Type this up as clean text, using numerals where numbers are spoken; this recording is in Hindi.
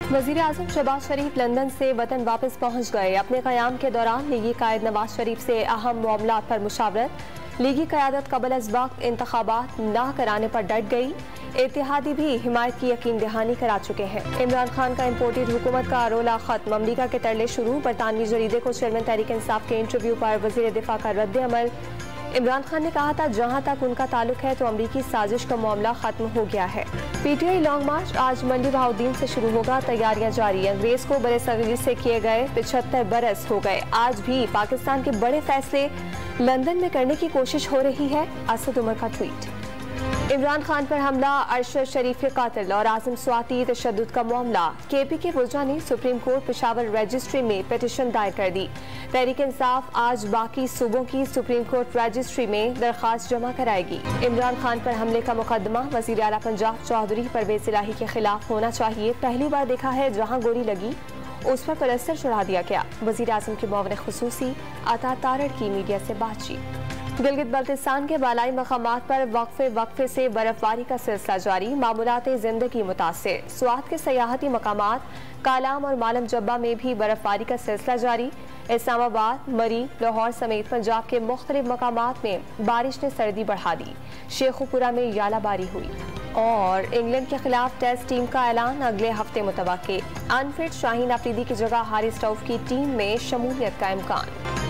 वज़ीर आज़म शहबाज शरीफ लंदन से वतन वापस पहुँच गए। अपने क़याम के दौरान लीगी कायद नवाज शरीफ से अहम मामलात पर मुशावरत। लीगी क़यादत कबल अज़ वक्त इंतखाबात न कराने पर डट गई। इत्तेहादी भी हिमायत की यकीन दहानी करा चुके हैं। इमरान खान का इम्पोर्टेड हुकूमत का रोला खत्म, अमरीका के तरले शुरू। बरतानवी जरीदे को चेयरमैन तहरीक इंसाफ के इंटरव्यू पर वज़ीर दिफा का रद्द अमल। इमरान खान ने कहा था जहां तक उनका ताल्लुक है तो अमरीकी साजिश का मामला खत्म हो गया है। पीटीआई लॉन्ग मार्च आज मंडी बहाउद्दीन से शुरू होगा, तैयारियां जारी। अंग्रेज को बड़े सगीर से किए गए 75 बरस हो गए। आज भी पाकिस्तान के बड़े फैसले लंदन में करने की कोशिश हो रही है। असद उमर का ट्वीट। इमरान खान पर हमला, अरशद शरीफ के कातिल और आज़म स्वाति तशद्दुद का मामला। केपी के वुजरा ने सुप्रीम कोर्ट पेशावर रजिस्ट्री में पिटीशन दायर कर दी। तहरीक इंसाफ आज बाकी सूबों की सुप्रीम कोर्ट रजिस्ट्री में दरखास्त जमा कराएगी। इमरान खान पर हमले का मुकदमा वज़ीर आला पंजाब चौधरी परवेज इलाही के खिलाफ होना चाहिए। पहली बार देखा है जहां गोली लगी उस पर पलस्तर चढ़ा दिया गया। वज़ीर आज़म के मुआविन खुसूसी अता तारड़ की मीडिया से बातचीत। गिलगित बल्तिस्तान के बालाई मकामात पर वक्फे से बर्फबारी का सिलसिला जारी। मामूलात जिंदगी मुतासिर। स्वात के सयाहती मकामात कालाम और मालम जब्बा में भी बर्फबारी का सिलसिला जारी। इस्लामाबाद, मरी, लाहौर समेत पंजाब के मुख्तलिफ मकामात में बारिश ने सर्दी बढ़ा दी। शेखुपुरा में यालाबारी हुई। और इंग्लैंड के खिलाफ टेस्ट टीम का ऐलान अगले हफ्ते मुतवक्के। अनफिट शाहीन अफरीदी की जगह हारिस रऊफ की टीम में शमूलियत का इम्कान।